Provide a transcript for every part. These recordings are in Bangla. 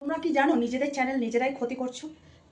তোমরা কি জানো নিজেদের চ্যানেল নিজেরাই ক্ষতি করছো?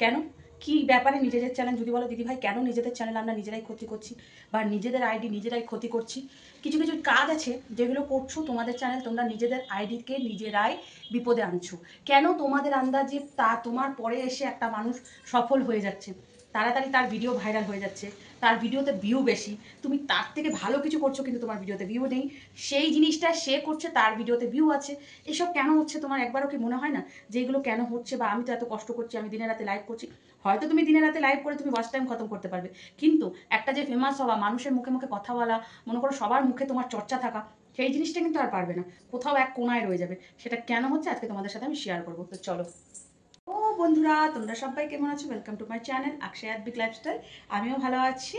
কেন? কি ব্যাপারে নিজেদের চ্যানেল যদি বলো দিদি ভাই, কেন নিজেদের চ্যানেল আমরা নিজেরাই ক্ষতি করছি বা নিজেদের আইডি নিজেরাই ক্ষতি করছি? কিছু কিছু কাজ আছে যেগুলো করছো তোমাদের চ্যানেল, তোমরা নিজেদের আইডিকে নিজেরাই বিপদে আনছো। কেন? তোমাদের আন্দাজে তোমার পরে এসে একটা মানুষ সফল হয়ে যাচ্ছে, তাড়াতাড়ি তার ভিডিও ভাইরাল হয়ে যাচ্ছে, তার ভিডিওতে ভিউ বেশি, তুমি তার থেকে ভালো কিছু করছো কিন্তু তোমার ভিডিওতে ভিউ নেই। সেই জিনিসটা সে করছে, তার ভিডিওতে ভিউ আছে। এসব কেন হচ্ছে তোমার একবারও কি মনে হয় না যে এগুলো কেন হচ্ছে? বা আমি তো এত কষ্ট করছি, আমি দিনে রাতে লাইভ করছি, হয়তো তুমি দিনে রাতে লাইভ করে তুমি ওয়াচ টাইম খতম করতে পারবে, কিন্তু একটা যে ফেমাস হওয়া, মানুষের মুখে মুখে কথা বলা, মনে করো সবার মুখে তোমার চর্চা থাকা, সেই জিনিসটা কিন্তু আর পারবে না, কোথাও এক কোনায় রয়ে যাবে। সেটা কেন হচ্ছে আজকে তোমাদের সাথে আমি শেয়ার করবো। তো চলো। ও বন্ধুরা, তোমরা সবাই কেমন আছো? Welcome to my channel Akshay Advik lifestyle. আমিও ভালো আছি।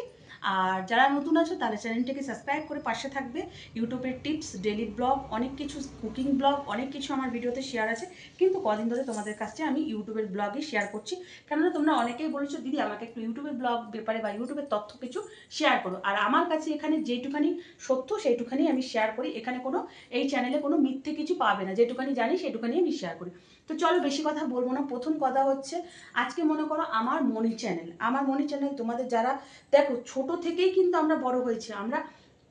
আর যারা নতুন আছো তাহলে চ্যানেলটাকে সাবস্ক্রাইব করে পাশে থাকবে। ইউটিউবের টিপস, ডেলি ব্লগ, অনেক কিছু, কুকিং ব্লগ, অনেক কিছু আমার ভিডিওতে শেয়ার আছে। কিন্তু কদিন ধরে তোমাদের কাছে আমি ইউটিউবের ব্লগই শেয়ার করছি, কেননা তোমরা অনেকেই বলেছো দিদি আমাকে একটু ইউটিউবের ব্লগ ব্যাপারে বা ইউটিউবের তথ্য কিছু শেয়ার করো। আর আমার কাছে এখানে যেটুখানি সত্য সেইটুখানি আমি শেয়ার করি। এখানে কোনো, এই চ্যানেলে কোনো মিথ্যে কিছু পাবে না, যেটুখানি জানি সেটুখানি আমি শেয়ার করি। তো চলো, বেশি কথা বলবো না। প্রথম কথা হচ্ছে, আজকে মনে করো আমার মনি চ্যানেল, আমার মনি চ্যানেল তোমাদের যারা দেখো, ছোট থেকেই কিন্তু আমরা বড় হয়েছি। আমরা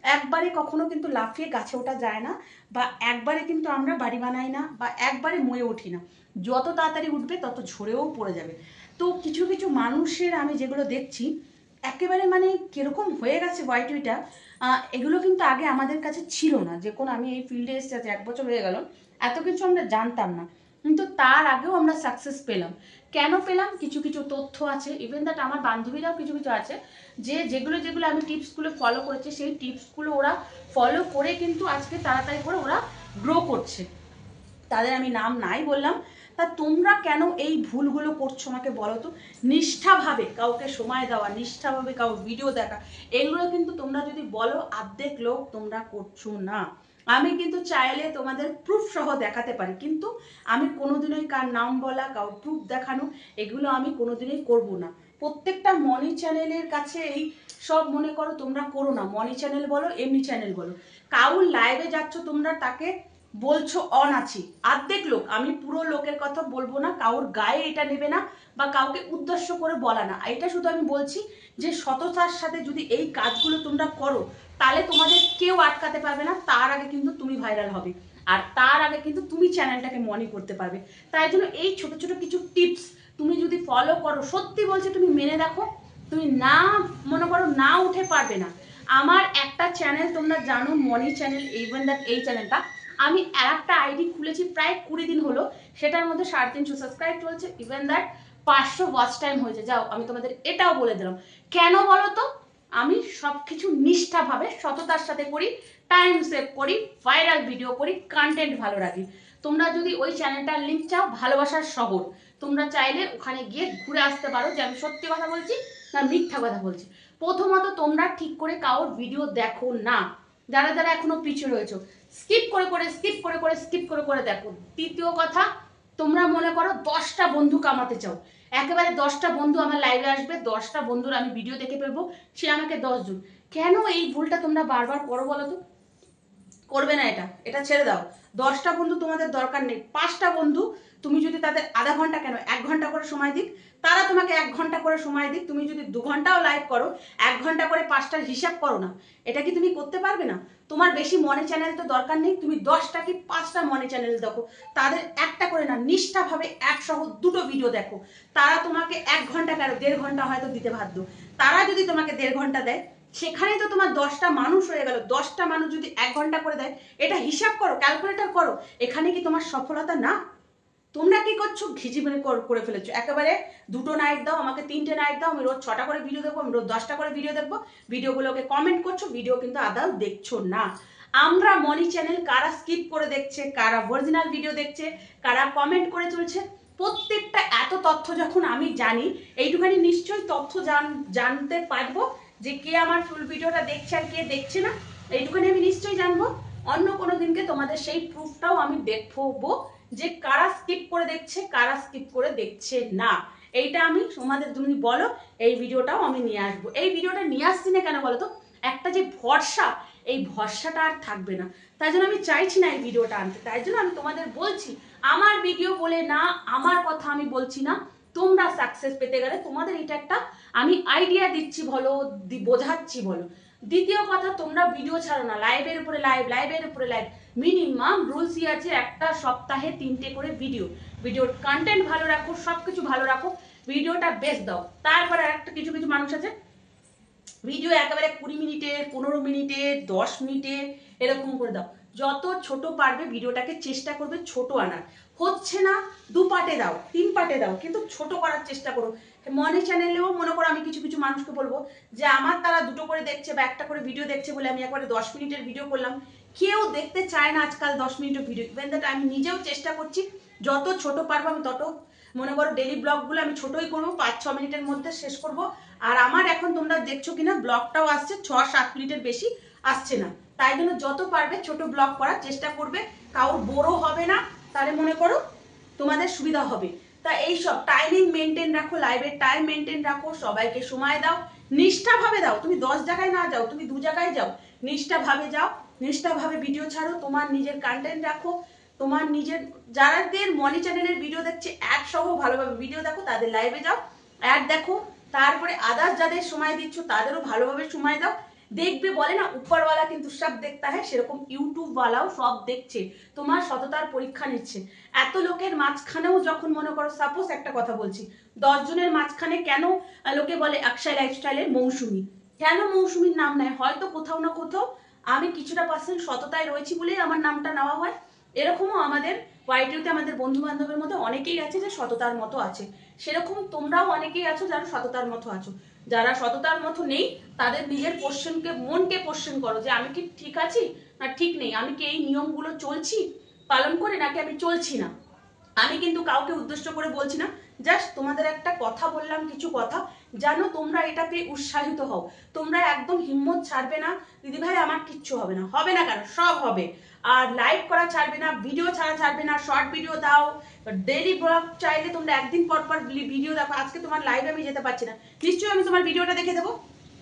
একবারে কখনো কিন্তু লাফিয়ে গাছে ওঠা যায় না, বা একবারে কিন্তু আমরা বাড়ি বানাই না, বা একবারে ময়ে উঠি না। যত তাড়াতাড়ি উঠবে তত ঝরেও পড়ে যাবে। তো কিছু কিছু মানুষের আমি যেগুলো দেখছি, একেবারে মানে কিরকম হয়ে গেছে ওয়াইটিটা, এগুলো কিন্তু আগে আমাদের কাছে ছিল না। যে কোনো, আমি এই ফিল্ডে এসেছি আজ 1 বছর হয়ে গেল, এত কিছু আমরা জানতাম না। কিন্তু তার আগেও আমরা সাকসেস পেলাম। কেন পেলাম? কিছু কিছু তথ্য আছে, ইভেন দ্যাট আমার বান্ধবীরাও কিছু কিছু আছে যে যেগুলো যেগুলো আমি টিপসগুলো ফলো করেছি, সেই টিপসগুলো ওরা ফলো করে কিন্তু আজকে তাড়াতাড়ি করে ওরা গ্রো করছে। তাদের আমি নাম নাই বললাম। তা তোমরা কেন এই ভুলগুলো করছো আমাকে বলো তো? নিষ্ঠাভাবে কাউকে সময় দেওয়া, নিষ্ঠাভাবে কাউর ভিডিও দেখা, এগুলো কিন্তু তোমরা যদি বলো অর্ধেক লোক তোমরা করছো না। আমি কিন্তু চাইলে তোমাদের প্রুফ সহ দেখাতে পারি, কিন্তু আমি কোনোদিনই কার নাম বলা, কাউর প্রুফ দেখানো, এগুলো আমি কোনোদিনই করব না। প্রত্যেকটা মনি চ্যানেলের কাছে এই সব মনে করো তোমরা করো না। মনি চ্যানেল বলো, এমনি চ্যানেল বলো, কাউর লাইভে যাচ্ছ তোমরা, তাকে বলছো অন আছি, অর্ধেক লোক, আমি পুরো লোকের কথা বলবো না, কাউর গায়ে এটা নেবে না, বা কাউকে উদ্দেশ্য করে বলা না। এটা শুধু আমি বলছি যে সততার সাথে যদি এই কাজগুলো তোমরা করো, তাহলে তোমাদের কেউ আটকাতে পারবে না। তার আগে কিন্তু তুমি ভাইরাল হবে, আর তার আগে কিন্তু তুমি চ্যানেলটাকে মনি করতে পারবে। তাই জন্য এই ছোট ছোট কিছু টিপস তুমি যদি ফলো করো, সত্যি বলছি, তুমি মেনে দেখো, তুমি না, মনে করো না উঠে পারবে না। আমার একটা চ্যানেল তোমরা জানো, মনি চ্যানেল, ইভেন দ্যাট এই চ্যানেলটা আমি একটা আইডি খুলেছি প্রায় 20 দিন হলো, সেটার মধ্যে 350 সাবস্ক্রাইব চলছে, ইভেন দ্যাট 500 ওয়াচ টাইম হয়েছে। যাও, আমি তোমাদের এটাও বলে দিলাম। কেন বলো তো? আমি সবকিছু নিষ্ঠাভাবে সততার সাথে করি, টাইম সেভ করি, ভাইরাল ভিডিও করি, কন্টেন্ট ভালো রাখি। তোমরা যদি ওই চ্যানেলটার লিঙ্ক চাও, ভালোবাসার শহর, তোমরা চাইলে ওখানে গিয়ে ঘুরে আসতে পারো যে আমি সত্যি কথা বলছি না মিথ্যা কথা বলছি। প্রথমত, তোমরা ঠিক করে কারোর ভিডিও দেখো না, যারা যারা এখনো পিছিয়ে রয়েছে, স্কিপ করে করে স্কিপ করে করে স্কিপ করে করে দেখো। দ্বিতীয় কথা, তোমরা মনে করো 10টা বন্ধু কামাতে চাও, একেবারে 10টা বন্ধু আমার লাইভে আসবে, 10টা বন্ধুর আমি ভিডিও দেখে ফেলবো, সে আমাকে 10 জন। কেন এই ভুলটা তোমরা বারবার করো বলো তো? করবে না, এটা এটা ছেড়ে দাও। 10টা বন্ধু তোমাদের দরকার নেই, 5টা বন্ধু, তুমি যদি তাদের আধা ঘন্টা কেন 1 ঘন্টা করে সময় দিক, তারা তোমাকে 1 ঘন্টা করে সময় দিক, তুমি যদি 2 ঘন্টাও লাইভ করো, 1 ঘন্টা করে 5টার হিসাব করো না। এটা কি তুমি করতে পারবে না? তোমার বেশি মনে চ্যানেল তো দরকার নেই, তুমি 10টা কি 5টা মনে চ্যানেল দেখো, তাদের একটা করে না, নিষ্ঠাভাবে একসহ 2টো ভিডিও দেখো। তারা তোমাকে 1 ঘন্টা কেন 1.5 ঘন্টা হয়তো দিতে বাধ্য। তারা যদি তোমাকে 1.5 ঘন্টা দেয়, সেখানে তো তোমার 10টা মানুষ হয়ে গেল। 10টা মানুষ যদি 1 ঘন্টা করে দেয়, এটা হিসাব করো, ক্যালকুলেটর করো, এখানে কি তোমার সফলতা না? তোমরা কি করছো? ঘিজিবিড়ি করে ফেলেছো একেবারে। 2টো নাইট দাও, আমাকে 3টে নাইট দাও, আমি রোজ 6টা করে ভিডিও দেখবো, আমি রোজ 10টা করে ভিডিও দেখবো, ভিডিওগুলোকে কমেন্ট করছো, ভিডিও কিন্তু আদাও দেখছো না। আমরা মনি চ্যানেল কারা স্কিপ করে দেখছে, কারা অরিজিনাল ভিডিও দেখছে, কারা কমেন্ট করে চলছে, প্রত্যেকটা এত তথ্য যখন আমি জানি, এইটুখানি নিশ্চয়ই তথ্য জানতে পারবো যে কে আমার ফুল ভিডিওটা দেখছে আর কে দেখছে না, এইটুখানি আমি নিশ্চয়ই জানবো। অন্য কোনো দিনকে তোমাদের সেই প্রুফটাও আমি দেখাবো যে কারা স্কিপ করে দেখছে, কারা স্কিপ করে দেখছে না। এইটা আমি তোমাদের, তুমি বলো, এই ভিডিওটাও আমি নিয়ে আসবো। এই ভিডিওটা নিয়ে আসছি না কেন বলো তো? একটা যে ভরসা, এই ভরসাটা আর থাকবে না। তাই জন্য আমি চাইছি না এই ভিডিওটা আনতে, তাই জন্য আমি তোমাদের বলছি আমার ভিডিও বলে না, আমার কথা আমি বলছি না। তোমরা সাকসেস পেতে গেলে তোমাদের এটা একটা আমি আইডিয়া দিচ্ছি বলো, বোঝাচ্ছি বলো। দ্বিতীয় কথা, তোমরা ভিডিও ছাড়ো না, লাইভের উপরে লাইভ, লাইভের উপরে লাইভ। মিনিমাম রুলসই আছে একটা সপ্তাহে 3টে করে ভিডিওর কন্টেন্ট ভালো রাখো, সবকিছু ভালো রাখো, ভিডিওটা বেস্ট দাও। তারপরে একটা কিছু কিছু মানুষ আছে ভিডিও একেবারে 20 মিনিটে, 15 মিনিটে, 10 মিনিটে এরকম করে দাও। যত ছোট পারবে ভিডিওটাকে চেষ্টা করবে ছোট আনার। হচ্ছে না 2 পার্টে দাও, 3 পার্টে দাও, কিন্তু ছোট করার চেষ্টা করো। মনি চ্যানেলেও মনে করো আমি কিছু কিছু মানুষকে বলবো যে আমার তারা 2টো করে দেখছে বা একটা করে ভিডিও দেখছে বলে আমি একবারে 10 মিনিটের ভিডিও করলাম। কেউ দেখতে চায় না আজকাল 10 মিনিটের ভিডিও। ইভেন দ্যাট আমি নিজেও চেষ্টা করছি যত ছোট পারবো আমি তত মনে করো ডেলি ব্লগগুলো আমি ছোটই করবো, 5-6 মিনিটের মধ্যে শেষ করব। আর আমার এখন তোমরা দেখছো কিনা ব্লগটাও আসছে 6-7 মিনিটের বেশি আসছে না। তাই জন্য যত পারবে ছোট ব্লগ করার চেষ্টা করবে, কারোর বড় হবে না, তাহলে মনে করো তোমাদের সুবিধা হবে। তা এইসব টাইমিং মেনটেন রাখো, লাইভের টাইম মেনটেন রাখো, সবাইকে সময় দাও, নিষ্ঠাভাবে দাও। তুমি 10 জায়গায় না যাও, তুমি 2 জায়গায় যাও, নিষ্ঠাভাবে যাও, নিষ্ঠাভাবে ভিডিও ছাড়ো, তোমার নিজের কন্টেন্ট রাখো, তোমার নিজের যাদের মনি চ্যানেলের ভিডিও দেখছে অ্যাড সহ ভালোভাবে ভিডিও দেখো, তাদের লাইভে যাও, অ্যাড দেখো। তারপরে আদার্স যাদের সময় দিচ্ছ তাদেরও ভালোভাবে সময় দাও। দেখবে বলে না উপরওয়ালা কিন্তু সব দেখতা হয়, সেরকম ইউটিউবওয়ালাও সব দেখছে, তোমার সততার পরীক্ষা নিচ্ছে। এত লোকের মাঝখানেও যখন মনে করো, সাপোজ একটা কথা বলছি, 10 জনের মাঝখানে কেন লোকে বলে অক্ষয় লাইফস্টাইলের মৌসুমী, কেন মৌসুমীর নাম নেয়? হয়তো কোথাও না কোথাও আমি কিছুটা পার্সেন্ট সততায় রয়েছি বলেই আমার নামটা নেওয়া হয়। এরকমও আমাদের ওয়াইটিউতে আমাদের বন্ধু বান্ধবের মধ্যে অনেকেই আছে যে সততার মতো আছে, সেরকম তোমরাও অনেকেই আছো যারা সততার মতো আছো। যারা সততার মতো নেই তাদের নিজের মনকে কোশ্চেন করো যে আমি কি ঠিক আছি না ঠিক নেই, আমি কি এই নিয়মগুলো চলছি পালন করে নাকি আমি চলছি না। আমি কিন্তু কাউকে উদ্দেশ্য করে বলছি না, জাস্ট তোমাদের একটা কথা বললাম, কিছু কথা জানো, তোমরা এটাতে উৎসাহিত হও। তোমরা একদম হিম্মত ছাড়বে না দিদি ভাই আমার কিচ্ছু হবে না, হবে না কেন, সব হবে। আর লাইভ করা ছাড়বে না, ভিডিও ছাড়া ছাড়বে না, শর্ট ভিডিও দাও, ডেইলি ব্লগ চাইলে তোমরা একদিন পর পর ভিডিও দেখো। আজকে তোমার লাইভে আমি যেতে পারছি না, নিশ্চয়ই আমি তোমার ভিডিওটা দেখে দেবো।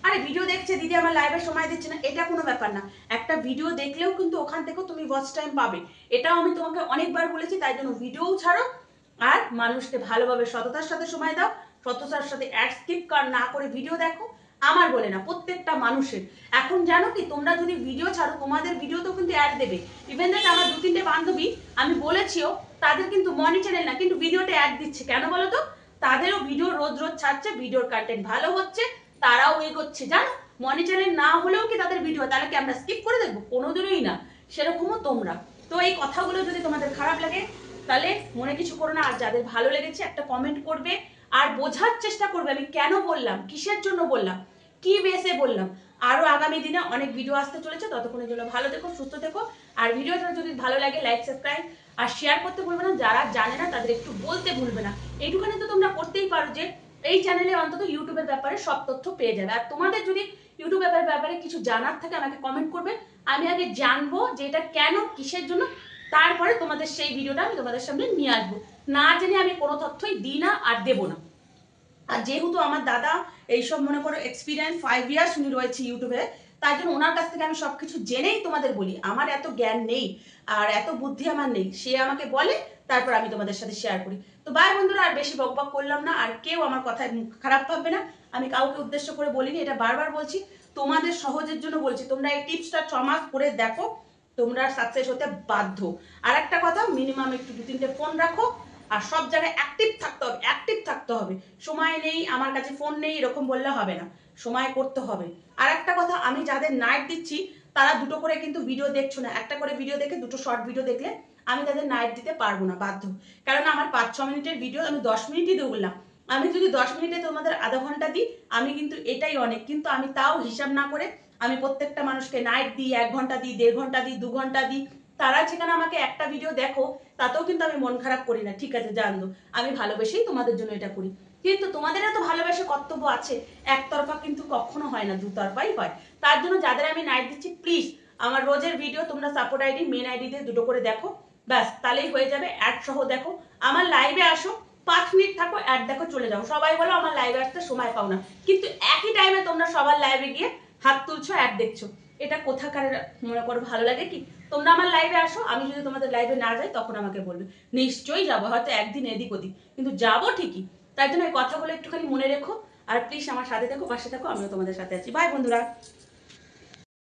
আরে ভিডিও দেখছে দিদি আমার লাইভে সময় দিচ্ছে না, এটা কোনো ব্যাপার না। একটা ভিডিও দেখলেও কিন্তু ওখান থেকেও তুমি ওয়াচ টাইম পাবে, এটাও আমি তোমাকে অনেকবার বলেছি। তাই জন্য ভিডিও ছাড়ো আর মানুষকে ভালোভাবে সততার সাথে সময় দাও, সততার সাথে অ্যাড স্কিপ না করে ভিডিও দেখো। আমার বলে না, প্রত্যেকটা মানুষের। এখন জানো কি, তোমরা যদি ভিডিও ছাড়ো তোমাদের ভিডিওতেও কিন্তু অ্যাড দেবে। ইভেন দ্যাট আমার 2-3টে বান্ধবী আমি বলেছিও, তাদের কিন্তু মনি চ্যানেল না, কিন্তু ভিডিওতে অ্যাড দিচ্ছে। কেন বলো তো? তাদেরও ভিডিও রোজ রোজ ছাড়ছে, ভিডিওর কন্টেন্ট ভালো হচ্ছে, তারাও এগোচ্ছে। জানো, মনি চ্যানেল না হলেও কি তাদের ভিডিও, তাহলে কি আমরা স্কিপ করে দেখবো? কোনোদিনই না। সেরকমও তোমরা। তো এই কথাগুলো যদি তোমাদের খারাপ লাগে তাহলে মনে কিছু করো না। আর যাদের ভালো লেগেছে একটা কমেন্ট করবে আর বোঝার চেষ্টা করবে আমি কেন বললাম, কিসের জন্য বললাম, কি বেসে বললাম। আরো আগামী দিনে অনেক ভিডিও আসতে চলেছে, ততক্ষণের জন্য ভালো থেকো, সুস্থ থেকো। আর ভিডিওটা যদি ভালো লাগে লাইক, সাবস্ক্রাইব আর শেয়ার করতে ভুলবে না। যারা জানে না তাদের একটু বলতে ভুলবে না। এইটুখানে তো তোমরা করতেই পারো যে এই চ্যানেলে অন্তত ইউটিউবের ব্যাপারে সব তথ্য পেয়ে যাবে। আর তোমাদের যদি ইউটিউবের ব্যাপারে কিছু জানার থাকে আমাকে কমেন্ট করবে, আমি আগে জানবো যে এটা কেন, কিসের জন্য, তারপরে তোমাদের সেই ভিডিওটা আমি তোমাদের সামনে নিয়ে আসবো। না জেনে আমি কোনো তথ্যই দিই না আর দেবো না। আর যেহেতু আমার দাদা এইসব মনে করো এক্সপিরিয়েন্স 5 ইয়ার্স উনি রয়েছে ইউটিউবে, তাই জন্য ওনার কাছ থেকে আমি সবকিছু জেনেই তোমাদের বলি। আমার এত জ্ঞান নেই আর এত বুদ্ধি আমার নেই, সে আমাকে বলে তারপর আমি তোমাদের সাথে শেয়ার করি। তো বাই বন্ধুরা, আর বেশি বকবক করলাম না, আর কেউ আমার কথায় খারাপ ভাববে না। আমি কাউকে উদ্দেশ্য করে বলিনি, এটা বারবার বলছি, তোমাদের সহজের জন্য বলছি। তোমরা এই টিপসটা 6 মাস করে দেখো, তোমরা সাকসেস হতে বাধ্য। আর একটা কথা, মিনিমাম একটু 2-3টে ফোন রাখো আর সব জায়গায় অ্যাক্টিভ থাকতে হবে, অ্যাক্টিভ থাকতে হবে। সময় নেই, আমার কাছে ফোন নেই, এরকম বললে হবে না, সময় করতে হবে। আর একটা কথা, আমি যাদের নাইট দিচ্ছি তারা 2টো করে কিন্তু ভিডিও দেখছো না, একটা করে ভিডিও দেখে 2টো শর্ট ভিডিও দেখলে আমি তাদের নাইট দিতে পারবো না, বাধ্য। কারণ আমার 5-6 মিনিটের ভিডিও আমি 10 মিনিটই দিয়ে বললাম। আমি যদি 10 মিনিটে তোমাদের আধা ঘন্টা দিই, আমি কিন্তু এটাই অনেক। কিন্তু আমি তাও হিসাব না করে আমি প্রত্যেকটা মানুষকে নাইট দিই, 1 ঘন্টা দিই, 1.5 ঘন্টা দিই, 2 ঘন্টা দিই। তারা যেখানে আমাকে একটা ভিডিও দেখো তাতেও কিন্তু আমি মন খারাপ করি না, ঠিক আছে জানতো, আমি ভালোবেসেই তোমাদের জন্য এটা করি। কিন্তু তোমাদের এত ভালোবাসে কর্তব্য আছে, একতরফা কিন্তু কখনো হয় না, দুতরফাই হয়। তার জন্য যাদের আমি নাইট দিচ্ছি, প্লিজ আমার রোজের ভিডিও তোমরা সাপোর্ট আইডি, মেন আইডি দিয়ে 2টো করে দেখো, ব্যাস তাহলেই হয়ে যাবে। অ্যাড সহ দেখো, আমার লাইভে আসো, 5 মিনিট থাকো, অ্যাড দেখো, চলে যাও। সবাই বলো আমার লাইভে আসতে সময় পাও না, কিন্তু একই টাইমে তোমরা সবার লাইভে গিয়ে হাত তুলছো, অ্যাড দেখছো। এটা কোথাকার মনে করো ভালো লাগে কি? তোমরা আমার লাইভে আসো, আমি যদি তোমাদের লাইভে না যাই তখন আমাকে বলবে, নিশ্চয়ই যাবো, হয়তো একদিন এদিক ওদিক, কিন্তু যাবো ঠিকই। তাই জন্য এই কথাগুলো একটুখানি মনে রেখো, আর প্লিজ আমার সাথে থাকো, পাশে থাকো, আমিও তোমাদের সাথে আছি। বাই বন্ধুরা।